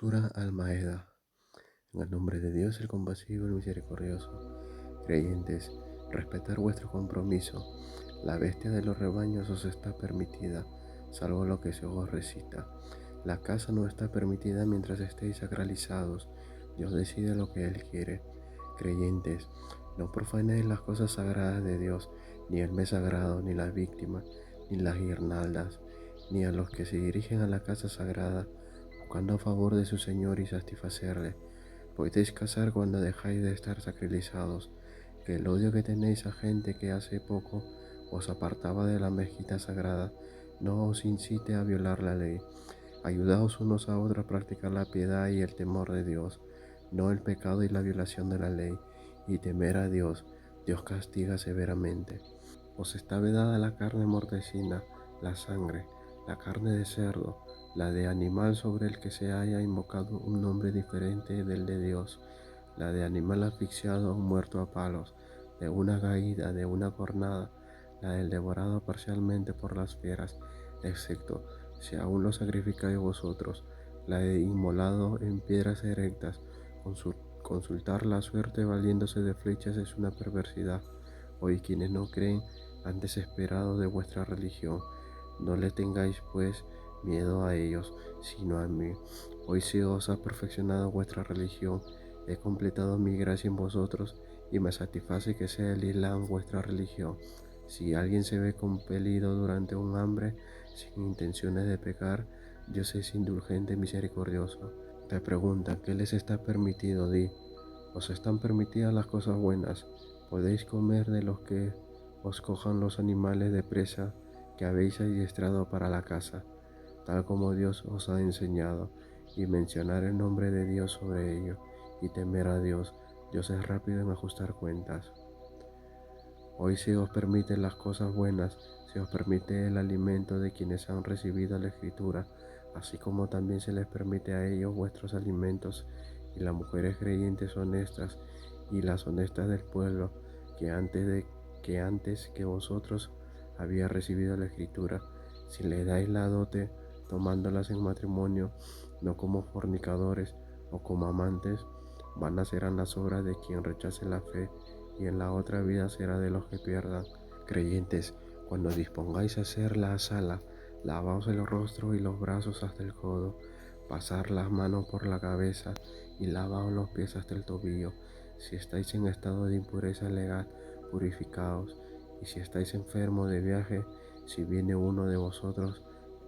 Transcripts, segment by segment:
Lectura al Maeda. En el nombre de Dios, el compasivo y el misericordioso. Creyentes, respetar vuestro compromiso. La bestia de los rebaños os está permitida, salvo lo que se os recita. La caza no está permitida mientras estéis sacralizados. Dios decide lo que Él quiere. Creyentes, no profanéis las cosas sagradas de Dios, ni el mes sagrado, ni las víctimas, ni las guirnaldas, ni a los que se dirigen a la casa sagrada, buscando a favor de su Señor y satisfacerle. Podéis casar cuando dejáis de estar sacralizados, que el odio que tenéis a gente que hace poco os apartaba de la mezquita sagrada no os incite a violar la ley. Ayudaos unos a otros a practicar la piedad y el temor de Dios, no el pecado y la violación de la ley, y temer a Dios. Dios castiga severamente. Os está vedada la carne mortecina, la sangre, la carne de cerdo, la de animal sobre el que se haya invocado un nombre diferente del de Dios, la de animal asfixiado o muerto a palos, de una caída, de una cornada, la del devorado parcialmente por las fieras, excepto si aún lo sacrificáis vosotros, la de inmolado en piedras erectas. Consultar la suerte valiéndose de flechas es una perversidad. Hoy quienes no creen han desesperado de vuestra religión. No le tengáis pues miedo a ellos, sino a mí. Hoy se os ha perfeccionado vuestra religión, he completado mi gracia en vosotros y me satisface que sea el Islam vuestra religión. Si alguien se ve compelido durante un hambre, sin intenciones de pecar, Dios es indulgente y misericordioso. Te pregunta, ¿qué les está permitido? Di, ¿os están permitidas las cosas buenas? ¿Podéis comer de los que os cojan los animales de presa que habéis adiestrado para la caza, tal como Dios os ha enseñado, y mencionar el nombre de Dios sobre ello, y temer a Dios? Dios es rápido en ajustar cuentas. Hoy se os permite las cosas buenas, se os permite el alimento de quienes han recibido la Escritura, así como también se les permite a ellos vuestros alimentos, y las mujeres creyentes honestas, y las honestas del pueblo, que antes que vosotros había recibido la Escritura, si les dais la dote, tomándolas en matrimonio, no como fornicadores o como amantes, vanas serán las obras de quien rechace la fe, y en la otra vida será de los que pierdan. Creyentes, cuando dispongáis a hacer la sala, lavaos el rostro y los brazos hasta el codo, pasar las manos por la cabeza y lavaos los pies hasta el tobillo. Si estáis en estado de impureza legal, purificaos, y si estáis enfermos de viaje, si viene uno de vosotros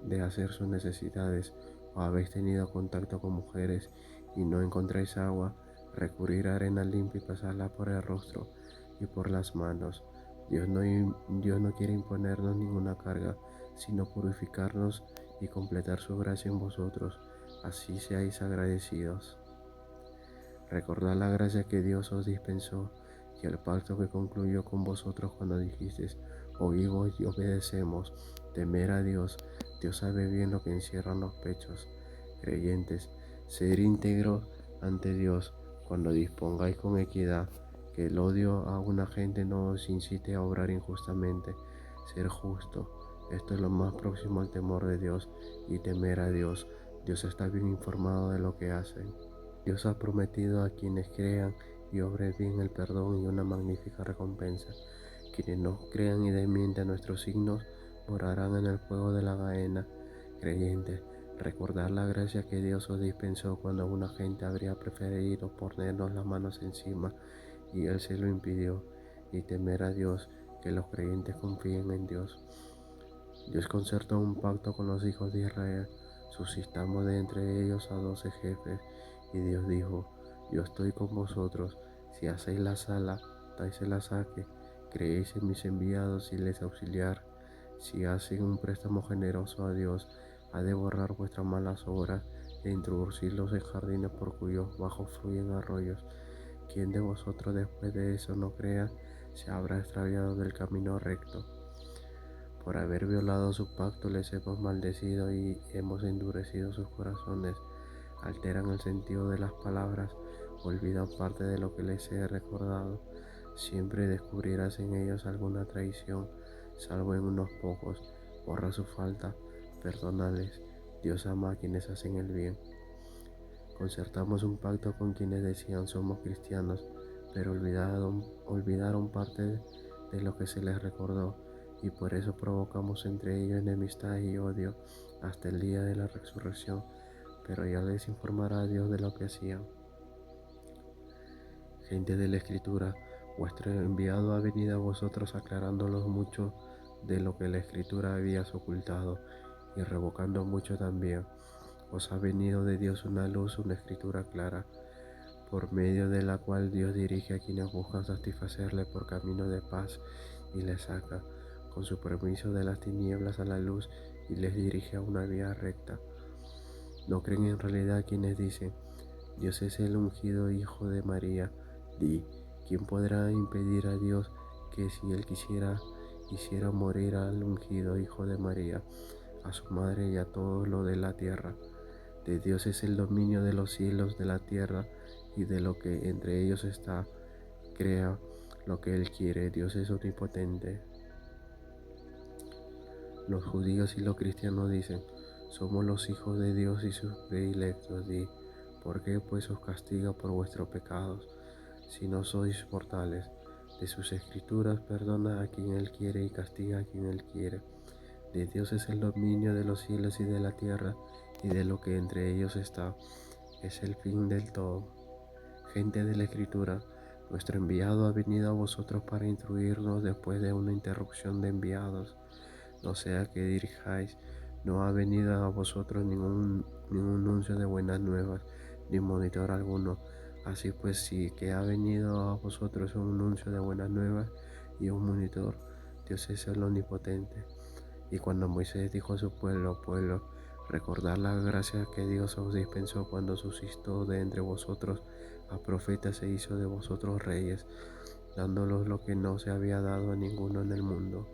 de hacer sus necesidades, o habéis tenido contacto con mujeres y no encontráis agua, recurrir a arena limpia y pasarla por el rostro y por las manos. Dios no quiere imponernos ninguna carga, sino purificarnos y completar su gracia en vosotros. Así seáis agradecidos. Recordad la gracia que Dios os dispensó y el pacto que concluyó con vosotros cuando dijisteis: oímos y obedecemos. Temer a Dios. Dios sabe bien lo que encierran los pechos. Creyentes, ser íntegros ante Dios cuando dispongáis con equidad, que el odio a una gente no os incite a obrar injustamente. Ser justo, esto es lo más próximo al temor de Dios, y temer a Dios. Dios está bien informado de lo que hacen. Dios ha prometido a quienes crean y obren bien el perdón y una magnífica recompensa. Quienes no crean y desmientan nuestros signos morarán en el fuego de la gaena. Creyentes, recordad la gracia que Dios os dispensó cuando una gente habría preferido ponernos las manos encima y Él se lo impidió, y temer a Dios, que los creyentes confíen en Dios. Dios concertó un pacto con los hijos de Israel, suscitamos de entre ellos a 12 jefes, y Dios dijo: yo estoy con vosotros, si hacéis la sala, dais el saque, creéis en mis enviados y les auxiliar. Si hacen un préstamo generoso a Dios, ha de borrar vuestras malas obras e introducirlos en jardines por cuyos bajos fluyen arroyos. ¿Quién de vosotros después de eso no crea se habrá extraviado del camino recto? Por haber violado su pacto les hemos maldecido y hemos endurecido sus corazones. Alteran el sentido de las palabras, olvidan parte de lo que les he recordado. Siempre descubrirás en ellos alguna traición, salvo en unos pocos. Borra su falta, perdónales. Dios ama a quienes hacen el bien. Concertamos un pacto con quienes decían somos cristianos, pero olvidaron parte de lo que se les recordó, y por eso provocamos entre ellos enemistad y odio hasta el día de la resurrección, pero ya les informará Dios de lo que hacían. Gente de la Escritura, vuestro enviado ha venido a vosotros aclarándolos mucho de lo que la Escritura había ocultado, y revocando mucho también. Os ha venido de Dios una luz, una Escritura clara, por medio de la cual Dios dirige a quienes buscan satisfacerle por camino de paz y les saca, con su permiso, de las tinieblas a la luz y les dirige a una vía recta. ¿No creen en realidad quienes dicen, Dios es el ungido Hijo de María? ¿Quién podrá impedir a Dios que si Él quisiera, hiciera morir al ungido Hijo de María, a su madre y a todo lo de la tierra? De Dios es el dominio de los cielos, de la tierra y de lo que entre ellos está. Crea lo que Él quiere. Dios es omnipotente. Los judíos y los cristianos dicen, somos los hijos de Dios y sus predilectos. ¿Por qué pues os castiga por vuestros pecados, si no sois mortales? De sus escrituras perdona a quien Él quiere y castiga a quien Él quiere. De Dios es el dominio de los cielos y de la tierra y de lo que entre ellos está. Es el fin del todo. Gente de la Escritura, nuestro enviado ha venido a vosotros para instruirnos después de una interrupción de enviados. No sea que dirijáis, no ha venido a vosotros ningún anuncio de buenas nuevas, ni monitor alguno. Así pues, sí que ha venido a vosotros un anuncio de buenas nuevas y un monitor. Dios es el omnipotente. Y cuando Moisés dijo a su pueblo, recordad la gracia que Dios os dispensó cuando suscitó de entre vosotros a profetas e hizo de vosotros reyes, dándolos lo que no se había dado a ninguno en el mundo.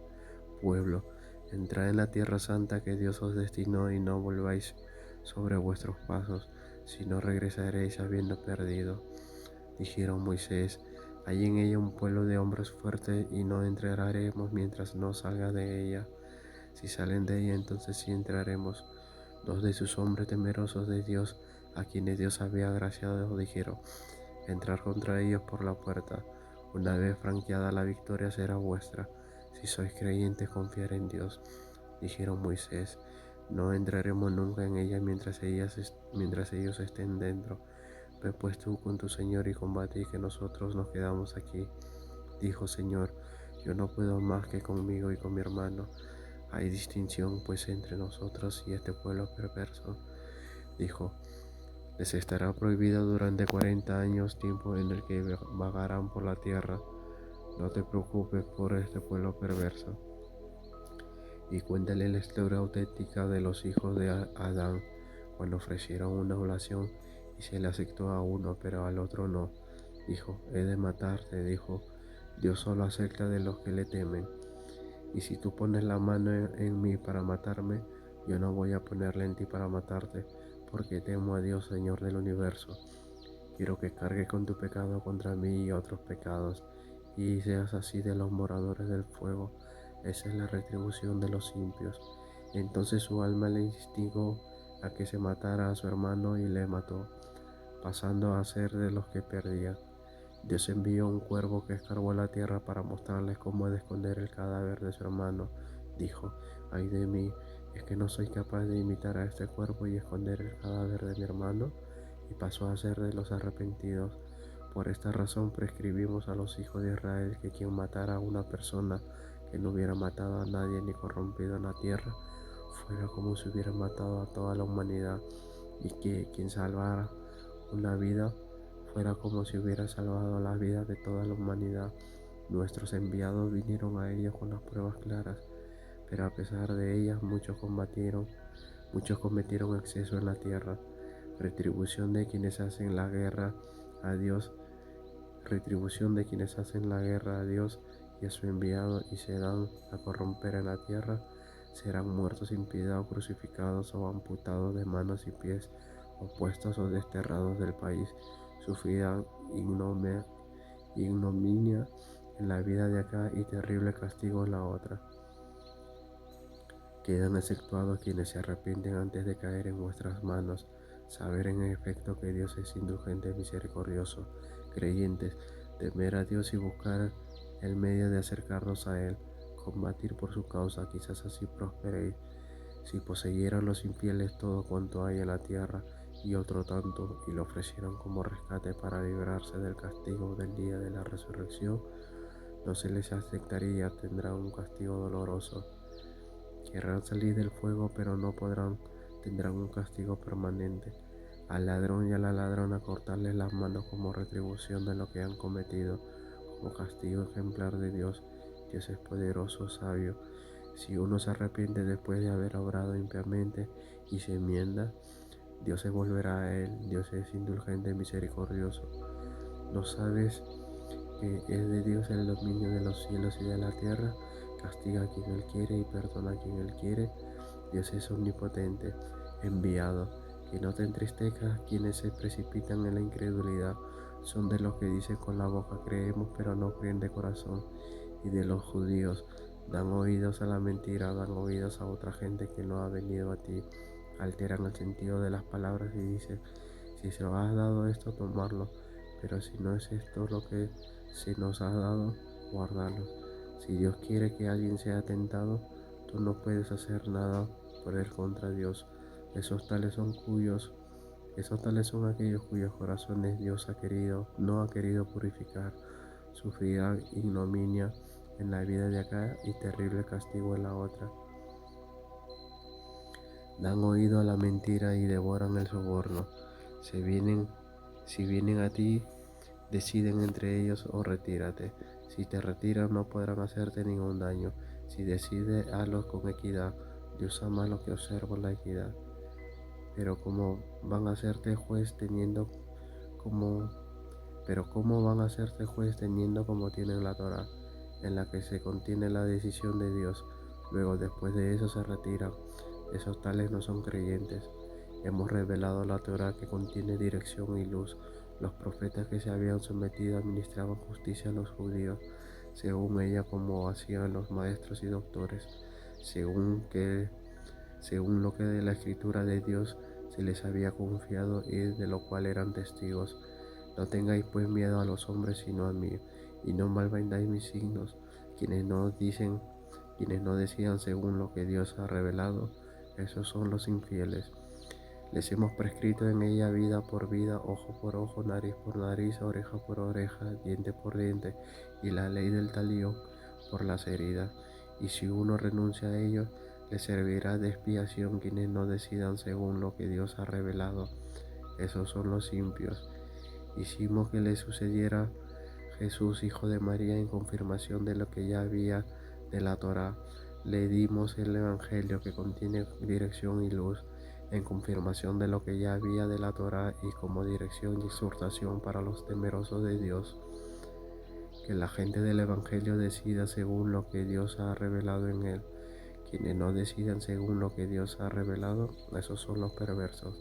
Pueblo, entrad en la tierra santa que Dios os destinó y no volváis sobre vuestros pasos, sino regresaréis habiendo perdido. Dijeron Moisés, hay en ella un pueblo de hombres fuertes y no entraremos mientras no salga de ella. Si salen de ella, entonces sí entraremos. Dos de sus hombres temerosos de Dios, a quienes Dios había agraciado, dijeron, entrar contra ellos por la puerta. Una vez franqueada la victoria será vuestra. Si sois creyentes, confiar en Dios. Dijeron Moisés, no entraremos nunca en ella mientras ellos estén dentro. Ve pues tú con tu Señor y combate, y que nosotros nos quedamos aquí. Dijo, Señor, yo no puedo más que conmigo y con mi hermano. Hay distinción pues entre nosotros y este pueblo perverso. Dijo, les estará prohibido durante 40 años, tiempo en el que vagarán por la tierra. No te preocupes por este pueblo perverso. Y cuéntale la historia auténtica de los hijos de Adán, cuando ofrecieron una oración y se le aceptó a uno, pero al otro no. Dijo, he de matarte. Dijo, Dios solo acepta de los que le temen. Y si tú pones la mano en mí para matarme, yo no voy a ponerla en ti para matarte, porque temo a Dios, Señor del universo. Quiero que cargue con tu pecado contra mí y otros pecados, y seas así de los moradores del fuego. Esa es la retribución de los impios. Entonces su alma le instigó a que se matara a su hermano y le mató, pasando a ser de los que perdía. Dios envió un cuervo que escarbó la tierra para mostrarles cómo he de esconder el cadáver de su hermano. Dijo, ay de mí, ¿es que no soy capaz de imitar a este cuervo y esconder el cadáver de mi hermano? Y pasó a ser de los arrepentidos. Por esta razón prescribimos a los hijos de Israel que quien matara a una persona que no hubiera matado a nadie ni corrompido en la tierra, fuera como si hubiera matado a toda la humanidad, y que quien salvara una vida fuera como si hubiera salvado la vida de toda la humanidad. Nuestros enviados vinieron a ellos con las pruebas claras, pero a pesar de ellas muchos cometieron exceso en la tierra. Retribución de quienes hacen la guerra a Dios, retribución de quienes hacen la guerra a Dios y a su enviado y se dan a corromper en la tierra, serán muertos sin piedad o crucificados o amputados de manos y pies, o puestos o desterrados del país. Sufrirán ignominia en la vida de acá y terrible castigo en la otra. Quedan exceptuados quienes se arrepienten antes de caer en vuestras manos. Saber en efecto que Dios es indulgente y misericordioso. Creyentes, temer a Dios y buscar el medio de acercarnos a Él, combatir por su causa, quizás así prosperéis. Si poseyeran los infieles todo cuanto hay en la tierra y otro tanto, y lo ofrecieran como rescate para librarse del castigo del día de la resurrección, no se les aceptaría, tendrán un castigo doloroso. Querrán salir del fuego, pero no podrán, tendrán un castigo permanente. Al ladrón y a la ladrona cortarles las manos como retribución de lo que han cometido, como castigo ejemplar de Dios. Dios es poderoso, sabio. Si uno se arrepiente después de haber obrado impiamente y se enmienda, Dios se volverá a él. Dios es indulgente y misericordioso. ¿No sabes que es de Dios el dominio de los cielos y de la tierra? Castiga a quien Él quiere y perdona a quien Él quiere. Dios es omnipotente, enviado. Que no te entristezcas quienes se precipitan en la incredulidad. Son de los que dicen con la boca creemos, pero no creen de corazón. Y de los judíos, dan oídos a la mentira, dan oídos a otra gente que no ha venido a ti. Alteran el sentido de las palabras y dicen, si se os ha dado esto, tomarlo. Pero si no es esto lo que se nos ha dado, guardarlo. Si Dios quiere que alguien sea tentado, tú no puedes hacer nada por él contra Dios. Esos tales son aquellos cuyos corazones Dios no ha querido purificar. Sufrirán ignominia en la vida de acá y terrible castigo en la otra. Dan oído a la mentira y devoran el soborno. Si vienen a ti, deciden entre ellos o retírate. Si te retiras no podrán hacerte ningún daño. Si decides, hazlos con equidad. Dios ama a los que observan la equidad. Pero cómo van a hacerte juez como, cómo van a hacerte juez teniendo como tienen la Torá, en la que se contiene la decisión de Dios. Luego después de eso se retiran. Esos tales no son creyentes. Hemos revelado la Torá que contiene dirección y luz. Los profetas que se habían sometido administraban justicia a los judíos, según ella como hacían los maestros y doctores, según lo que de la escritura de Dios se les había confiado y de lo cual eran testigos. No tengáis pues miedo a los hombres sino a mí, y no malvendáis mis signos, quienes no decidan según lo que Dios ha revelado, esos son los infieles. Les hemos prescrito en ella vida por vida, ojo por ojo, nariz por nariz, oreja por oreja, diente por diente, y la ley del talión por las heridas. Y si uno renuncia a ello, le servirá de expiación quienes no decidan según lo que Dios ha revelado. Esos son los impios. Hicimos que le sucediera Jesús, hijo de María, en confirmación de lo que ya había de la Torá. Le dimos el Evangelio que contiene dirección y luz, en confirmación de lo que ya había de la Torá y como dirección y exhortación para los temerosos de Dios. Que la gente del Evangelio decida según lo que Dios ha revelado en él. Quienes no decidan según lo que Dios ha revelado, esos son los perversos.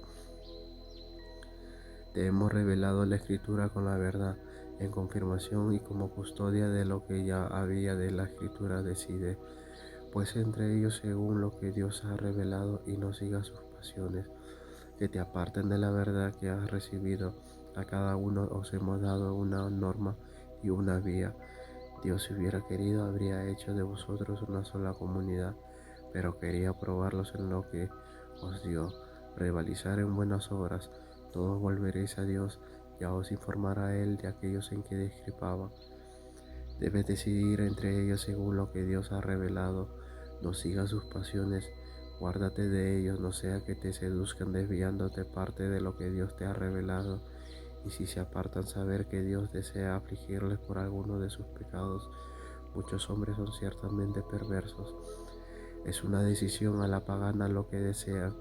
Te hemos revelado la Escritura con la verdad, en confirmación y como custodia de lo que ya había de la Escritura decide, pues entre ellos según lo que Dios ha revelado y no sigas sus pasiones, que te aparten de la verdad que has recibido. A cada uno os hemos dado una norma y una vía. Dios, si hubiera querido, habría hecho de vosotros una sola comunidad, pero quería probarlos en lo que os dio, rivalizar en buenas obras. Todos volveréis a Dios, ya os informará Él de aquellos en que discrepaban. Debes decidir entre ellos según lo que Dios ha revelado. No sigas sus pasiones, guárdate de ellos, no sea que te seduzcan desviándote parte de lo que Dios te ha revelado. Y si se apartan, saber que Dios desea afligirles por alguno de sus pecados. Muchos hombres son ciertamente perversos. Es una decisión a la pagana lo que desean,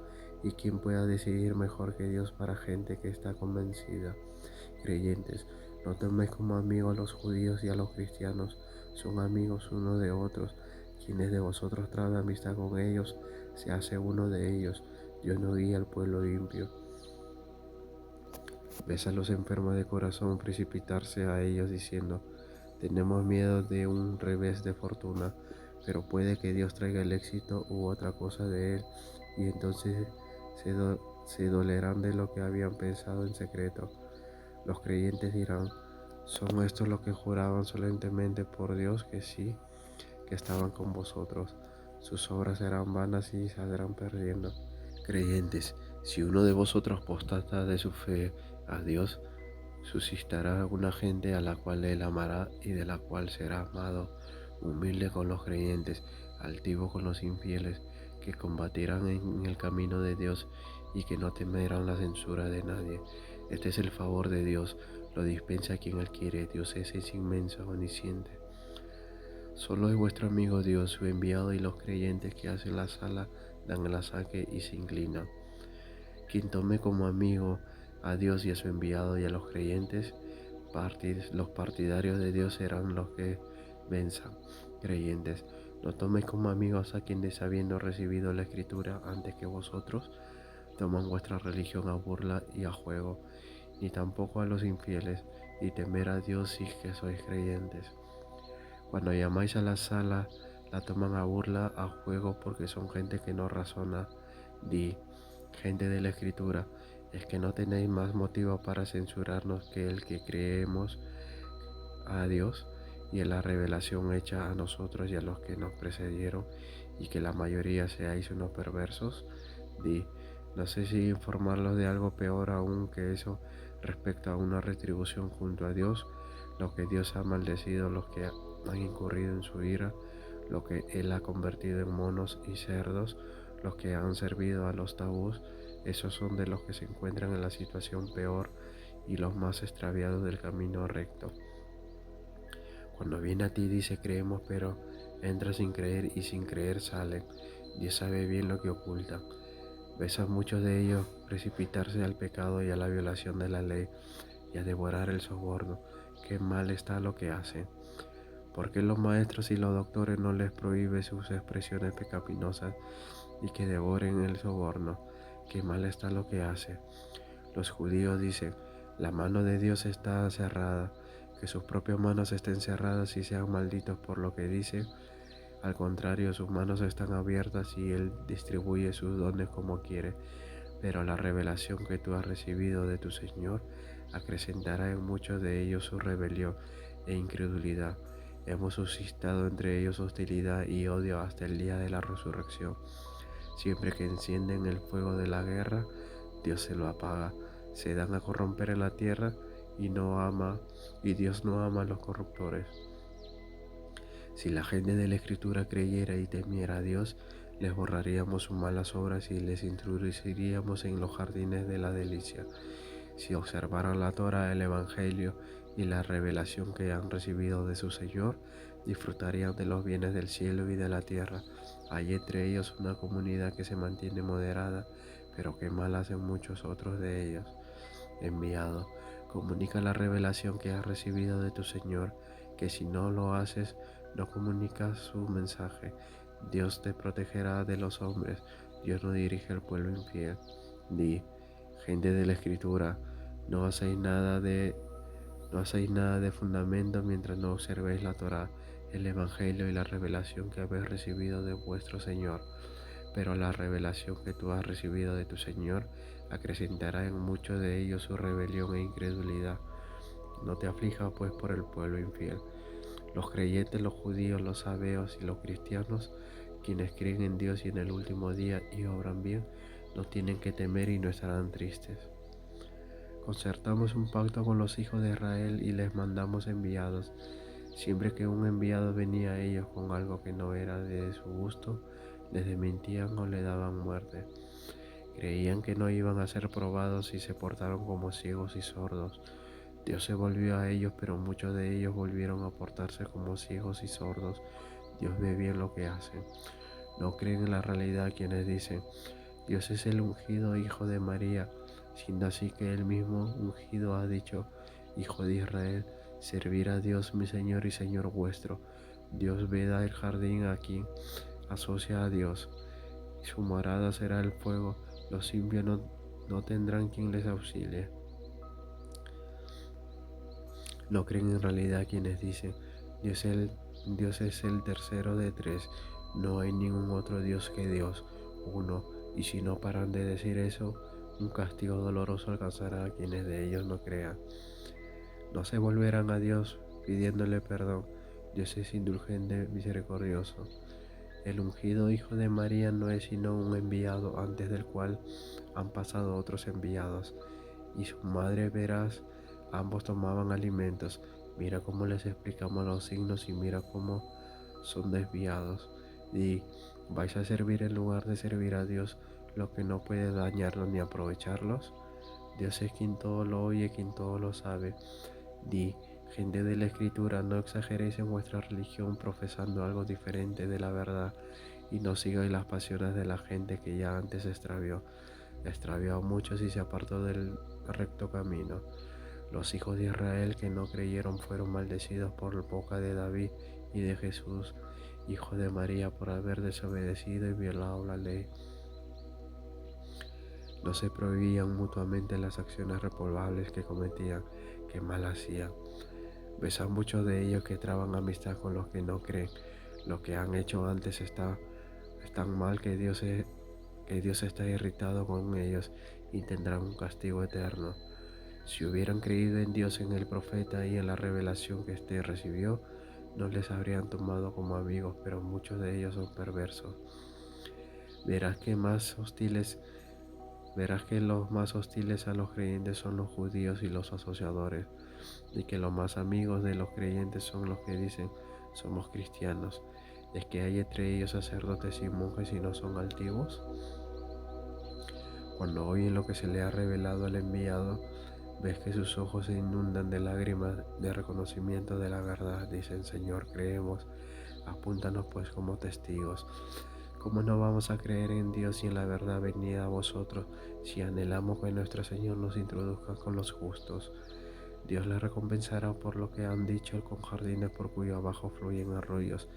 y quien pueda decidir mejor que Dios para gente que está convencida. Creyentes, no toméis como amigos a los judíos y a los cristianos, son amigos unos de otros. Quienes de vosotros trae amistad con ellos, se hace uno de ellos. Dios no guía al pueblo impio. Ves a los enfermos de corazón precipitarse a ellos diciendo, tenemos miedo de un revés de fortuna, pero puede que Dios traiga el éxito u otra cosa de él, y entonces se dolerán de lo que habían pensado en secreto. Los creyentes dirán, ¿son estos los que juraban solemnemente por Dios que sí, que estaban con vosotros? Sus obras serán vanas y saldrán perdiendo. Creyentes, si uno de vosotros apostata de su fe a Dios, suscitará una gente a la cual él amará y de la cual será amado, humilde con los creyentes, altivo con los infieles, que combatirán en el camino de Dios y que no temerán la censura de nadie. Este es el favor de Dios, lo dispensa a quien él quiere. Dios es inmenso, omnisciente. Solo es vuestro amigo Dios, su enviado, y los creyentes que hacen la sala dan el asaque y se inclinan. Quien tome como amigo a Dios y a su enviado y a los creyentes, los partidarios de Dios serán los que venzan. Creyentes, no toméis como amigos a quienes, habiendo recibido la Escritura antes que vosotros, toman vuestra religión a burla y a juego, ni tampoco a los infieles, y temer a Dios si que sois creyentes. Cuando llamáis a la sala, la toman a burla, a juego, porque son gente que no razona. Di, gente de la Escritura, es que no tenéis más motivo para censurarnos que el que creemos a Dios y en la revelación hecha a nosotros y a los que nos precedieron, y que la mayoría seáis unos perversos. Di, no sé si informarlos de algo peor aún que eso respecto a una retribución junto a Dios, lo que Dios ha maldecido, los que han incurrido en su ira, lo que Él ha convertido en monos y cerdos, los que han servido a los tabús. Esos son de los que se encuentran en la situación peor y los más extraviados del camino recto. Cuando viene a ti dice creemos, pero entra sin creer y sin creer sale. Dios sabe bien lo que oculta. Ves a muchos de ellos precipitarse al pecado y a la violación de la ley y a devorar el soborno. Qué mal está lo que hacen. ¿Por qué los maestros y los doctores no les prohíbe sus expresiones pecaminosas y que devoren el soborno? Qué mal está lo que hace. Los judíos dicen, la mano de Dios está cerrada, que sus propias manos estén cerradas y sean malditos por lo que dicen. Al contrario, sus manos están abiertas y Él distribuye sus dones como quiere. Pero la revelación que tú has recibido de tu Señor acrecentará en muchos de ellos su rebelión e incredulidad. Hemos suscitado entre ellos hostilidad y odio hasta el día de la resurrección. Siempre que encienden el fuego de la guerra, Dios se lo apaga. Se dan a corromper en la tierra y Dios no ama a los corruptores. Si la gente de la Escritura creyera y temiera a Dios, les borraríamos sus malas obras y les introduciríamos en los jardines de la delicia. Si observaran la Torá, el Evangelio y la revelación que han recibido de su Señor, disfrutarían de los bienes del cielo y de la tierra. Hay entre ellos una comunidad que se mantiene moderada, pero que mal hacen muchos otros de ellos. Enviado, comunica la revelación que has recibido de tu Señor, que si no lo haces, no comunicas su mensaje. Dios te protegerá de los hombres, Dios no dirige al pueblo infiel. Di, gente de la Escritura, no hacéis nada de fundamento mientras no observéis la Torá, el Evangelio y la revelación que habéis recibido de vuestro Señor. Pero la revelación que tú has recibido de tu Señor acrecentará en muchos de ellos su rebelión e incredulidad. No te aflijas pues por el pueblo infiel. Los creyentes, los judíos, los sabeos y los cristianos, quienes creen en Dios y en el último día y obran bien, no tienen que temer y no estarán tristes. Concertamos un pacto con los hijos de Israel y les mandamos enviados. Siempre que un enviado venía a ellos con algo que no era de su gusto, les desmentían o le daban muerte. Creían que no iban a ser probados y se portaron como ciegos y sordos. Dios se volvió a ellos, pero muchos de ellos volvieron a portarse como ciegos y sordos. Dios ve bien lo que hacen. No creen en la realidad quienes dicen, Dios es el ungido Hijo de María, siendo así que el mismo ungido ha dicho, Hijo de Israel, servir a Dios mi Señor y Señor vuestro. Dios veda el jardín a quien asocia a Dios, y su morada será el fuego. Los impios no tendrán quien les auxilie. No creen en realidad quienes dicen, Dios es el tercero de tres, no hay ningún otro Dios que Dios, uno, y si no paran de decir eso, Un castigo doloroso alcanzará a quienes de ellos no crean. No se volverán a Dios pidiéndole perdón. Dios es indulgente, misericordioso. El ungido Hijo de María no es sino un enviado antes del cual han pasado otros enviados. Y su madre verás, ambos tomaban alimentos. Mira cómo les explicamos los signos y mira cómo son desviados. Y vais a servir en lugar de servir a Dios lo que no puede dañarlos ni aprovecharlos. Dios es quien todo lo oye, quien todo lo sabe. Di, gente de la Escritura, no exageréis en vuestra religión profesando algo diferente de la verdad y no sigáis las pasiones de la gente que ya antes extravió a muchos y se apartó del recto camino. Los hijos de Israel que no creyeron fueron maldecidos por boca de David y de Jesús, hijo de María, por haber desobedecido y violado la ley. No se prohibían mutuamente las acciones reprobables que cometían, que mal hacían. Ves a muchos de ellos que traban amistad con los que no creen. Lo que han hecho antes está tan mal que Dios está irritado con ellos y tendrán un castigo eterno. Si hubieran creído en Dios, en el profeta y en la revelación que éste recibió, no les habrían tomado como amigos, pero muchos de ellos son perversos. Verás que más hostiles Verás que los más hostiles a los creyentes son los judíos y los asociadores, y que los más amigos de los creyentes son los que dicen somos cristianos. ¿Es que hay entre ellos sacerdotes y monjes y no son altivos? Cuando oyen lo que se le ha revelado al enviado, ves que sus ojos se inundan de lágrimas de reconocimiento de la verdad. Dicen, Señor, creemos, apúntanos pues como testigos. ¿Cómo no vamos a creer en Dios y en la verdad venida a vosotros si anhelamos que nuestro Señor nos introduzca con los justos? Dios les recompensará por lo que han dicho con jardines por cuyo abajo fluyen arroyos.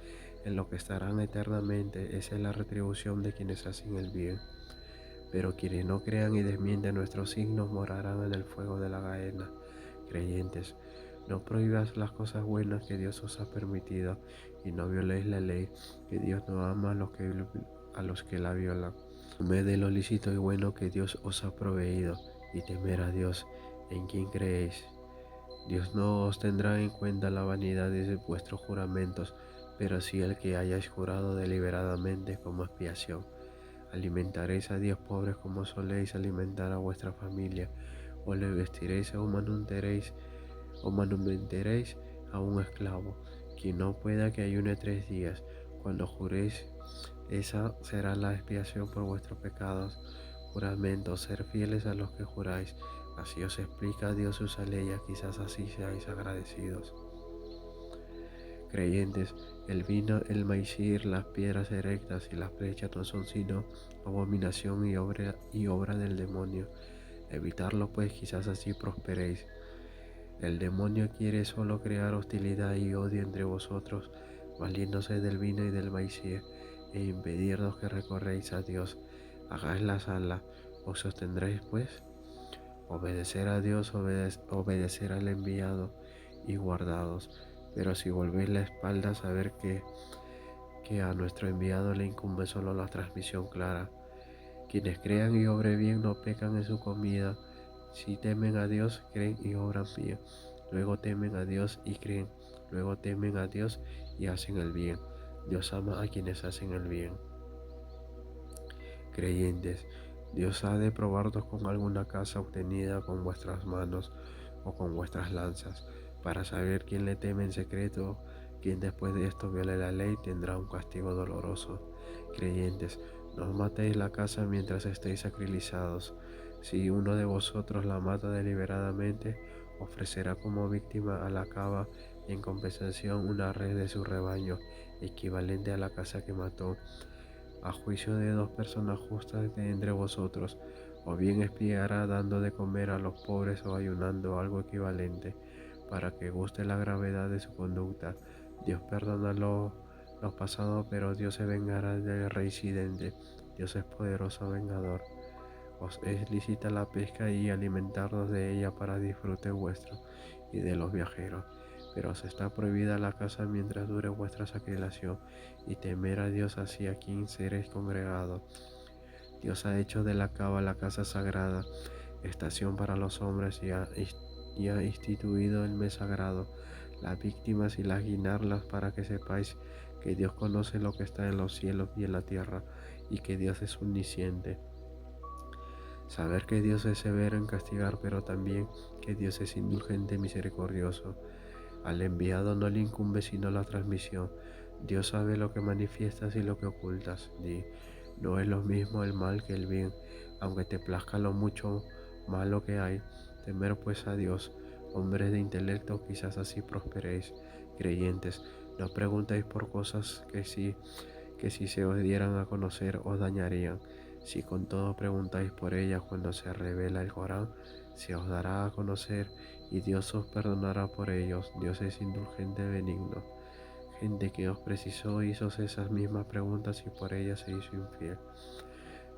En lo que estarán eternamente, esa es la retribución de quienes hacen el bien. Pero quienes no crean y desmienten nuestros signos morarán en el fuego de la gaena. Creyentes, no prohibas las cosas buenas que Dios os ha permitido y no violéis la ley, que Dios no ama a los que la violan. Comed de lo lícito y bueno que Dios os ha proveído y temer a Dios en quien creéis. Dios no os tendrá en cuenta la vanidad de vuestros juramentos, pero sí el que hayáis jurado deliberadamente como expiación. Alimentaréis a 10 pobres como soléis alimentar a vuestra familia, o le vestiréis o manumentaréis a un esclavo, quien no pueda que ayune 3 días. Cuando juréis, esa será la expiación por vuestros pecados. Juramento, ser fieles a los que juráis. Así os explica Dios sus leyes, quizás así seáis agradecidos. Creyentes, el vino, el maicir, las piedras erectas y las flechas no son sino abominación y obra del demonio. Evitadlo pues, quizás así prosperéis. El demonio quiere solo crear hostilidad y odio entre vosotros, valiéndose del vino y del maicir, e impedirnos que recorréis a Dios. Hagáis la sala, os sostendréis pues. Obedecer a Dios, obedecer al enviado y guardados. Pero si volvéis la espalda, saber que a nuestro enviado le incumbe solo la transmisión clara. Quienes crean y obren bien no pecan en su comida. Si temen a Dios, creen y obran bien. Luego temen a Dios y creen. Luego temen a Dios y hacen el bien. Dios ama a quienes hacen el bien. Creyentes, Dios ha de probarnos con alguna casa obtenida con vuestras manos o con vuestras lanzas, para saber quién le teme en secreto. Quien después de esto viole la ley tendrá un castigo doloroso. Creyentes, no matéis la casa mientras estéis sacrilizados. Si uno de vosotros la mata deliberadamente, ofrecerá como víctima a la cava y en compensación una red de su rebaño, equivalente a la casa que mató, a juicio de 2 personas justas de entre vosotros, o bien expiará dando de comer a los pobres o ayunando algo equivalente, para que guste la gravedad de su conducta. Dios perdona lo pasado, pero Dios se vengará del reincidente. Dios es poderoso vengador. Os es lícita la pesca y alimentarnos de ella para disfrute vuestro y de los viajeros, pero os está prohibida la caza mientras dure vuestra sacrilación, y temer a Dios así a quien seréis congregados. Dios ha hecho de la cava la casa sagrada, estación para los hombres, y ha instituido el mes sagrado, las víctimas y las guinarlas, para que sepáis que Dios conoce lo que está en los cielos y en la tierra, y que Dios es omnisciente. Saber que Dios es severo en castigar, pero también que Dios es indulgente y misericordioso. Al enviado no le incumbe sino la transmisión. Dios sabe lo que manifiestas y lo que ocultas. No es lo mismo el mal que el bien, aunque te plazca lo mucho malo que hay. Temer pues a Dios, hombres de intelecto, quizás así prosperéis. Creyentes, no preguntéis por cosas que si se os dieran a conocer os dañarían. Si con todo preguntáis por ellas cuando se revela el Corán, se os dará a conocer y Dios os perdonará por ellos. Dios es indulgente y benigno. Gente que os precisó hizo esas mismas preguntas y por ellas se hizo infiel.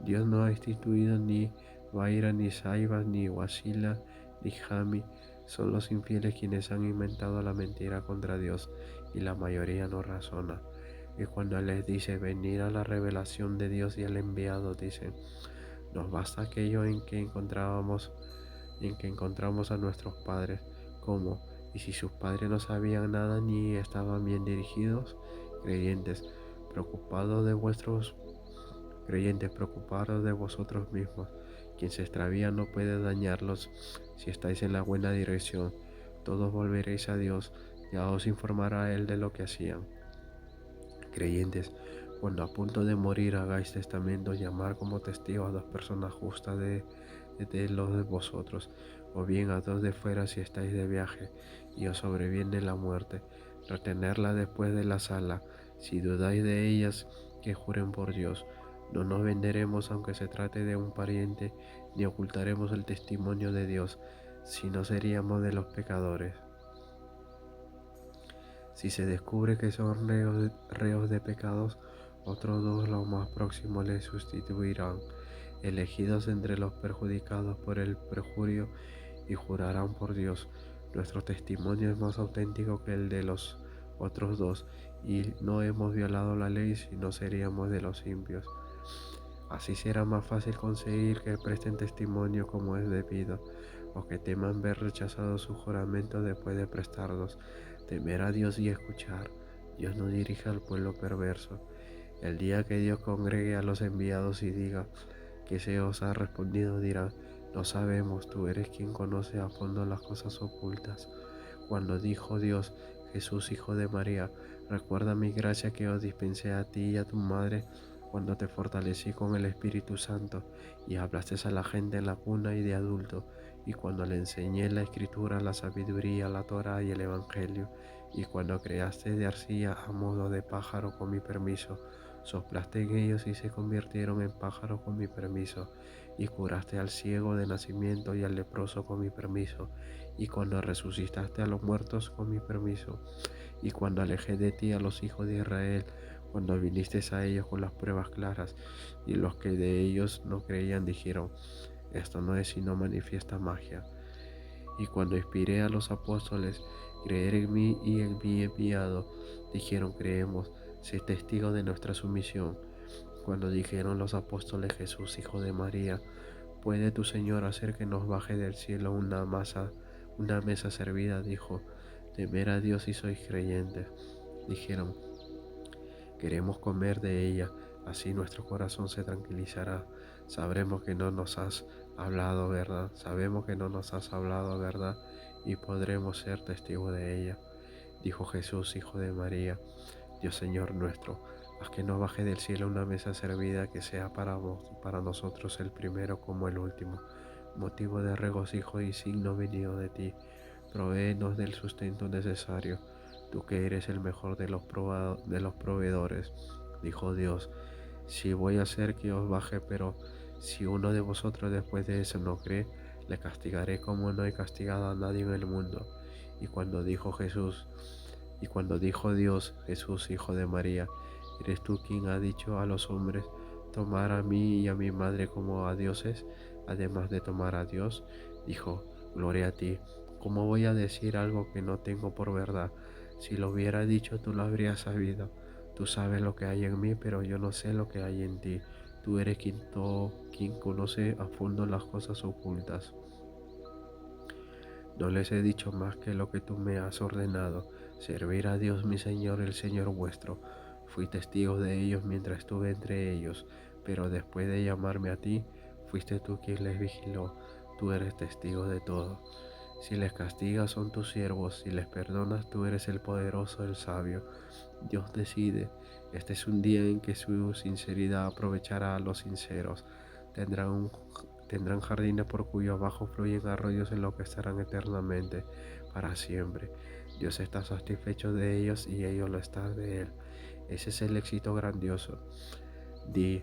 Dios no ha instituido ni Baira, ni Saibas, ni Wasila, ni Jami. Son los infieles quienes han inventado la mentira contra Dios, y la mayoría no razona. Y cuando les dice venir a la revelación de Dios y al enviado, dicen, nos basta aquello en que encontramos a nuestros padres. ¿Cómo? ¿Y si sus padres no sabían nada ni estaban bien dirigidos? Creyentes, preocupados de vuestros Creyentes, preocuparos de vosotros mismos. Quien se extravía no puede dañarlos si estáis en la buena dirección. Todos volveréis a Dios, ya os informará Él de lo que hacían. Creyentes, cuando a punto de morir hagáis testamento, llamar como testigo a dos personas justas de los de vosotros, o bien a dos de fuera si estáis de viaje y os sobreviene la muerte. Retenerla después de la sala. Si dudáis de ellas, que juren por Dios. No nos venderemos aunque se trate de un pariente, ni ocultaremos el testimonio de Dios, si no seríamos de los pecadores. Si se descubre que son reos de pecados, otros dos, los más próximos, les sustituirán, elegidos entre los perjudicados por el perjurio, y jurarán por Dios. Nuestro testimonio es más auténtico que el de los otros dos, y no hemos violado la ley, si no seríamos de los impios. Así será más fácil conseguir que presten testimonio como es debido, o que teman ver rechazado su juramento después de prestarlos. Temer a Dios y escuchar. Dios no dirige al pueblo perverso. El día que Dios congregue a los enviados y diga que se os ha respondido, dirán, no sabemos, tú eres quien conoce a fondo las cosas ocultas. Cuando dijo Dios, Jesús, hijo de María, recuerda mi gracia que os dispensé a ti y a tu madre cuando te fortalecí con el Espíritu Santo y hablaste a la gente en la cuna y de adulto, y cuando le enseñé la escritura, la sabiduría, la Torah y el Evangelio, y cuando creaste de arcilla a modo de pájaro con mi permiso, soplaste en ellos y se convirtieron en pájaros con mi permiso, y curaste al ciego de nacimiento y al leproso con mi permiso, y cuando resucitaste a los muertos con mi permiso, y cuando alejé de ti a los hijos de Israel, cuando viniste a ellos con las pruebas claras, y los que de ellos no creían dijeron, esto no es sino manifiesta magia. Y cuando inspiré a los apóstoles, creer en mí y en mi enviado, dijeron, creemos, sé testigo de nuestra sumisión. Cuando dijeron los apóstoles, Jesús, hijo de María, ¿puede tu Señor hacer que nos baje del cielo una mesa servida? Dijo, temer a Dios y sois creyentes. Dijeron, queremos comer de ella, así nuestro corazón se tranquilizará. Sabremos que no nos has hablado verdad, sabemos que no nos has hablado verdad y podremos ser testigos de ella. Dijo Jesús, hijo de María, Dios Señor nuestro, haz que nos baje del cielo una mesa servida que sea para nosotros el primero como el último, motivo de regocijo y signo venido de ti. Provéenos del sustento necesario, tú que eres el mejor de los proveedores. Dijo Dios, si voy a hacer que os baje, pero si uno de vosotros después de eso no cree, le castigaré como no he castigado a nadie en el mundo. Y cuando dijo Dios, Jesús, hijo de María, ¿eres tú quien ha dicho a los hombres, tomar a mí y a mi madre como a dioses, además de tomar a Dios? Dijo, gloria a ti. ¿Cómo voy a decir algo que no tengo por verdad? Si lo hubiera dicho, tú lo habrías sabido. Tú sabes lo que hay en mí, pero yo no sé lo que hay en ti. Tú eres quien conoce a fondo las cosas ocultas. No les he dicho más que lo que tú me has ordenado, servir a Dios mi Señor, el Señor vuestro. Fui testigo de ellos mientras estuve entre ellos, pero después de llamarme a ti, fuiste tú quien les vigiló. Tú eres testigo de todo. Si les castigas son tus siervos, si les perdonas tú eres el poderoso, el sabio. Dios decide. Este es un día en que su sinceridad aprovechará a los sinceros. Tendrán, un, tendrán jardines por cuyo abajo fluyen arroyos en los que estarán eternamente, para siempre. Dios está satisfecho de ellos y ellos lo están de Él. Ese es el éxito grandioso. Di,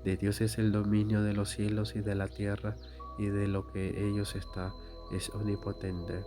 de Dios es el dominio de los cielos y de la tierra y de lo que ellos está. Es omnipotente.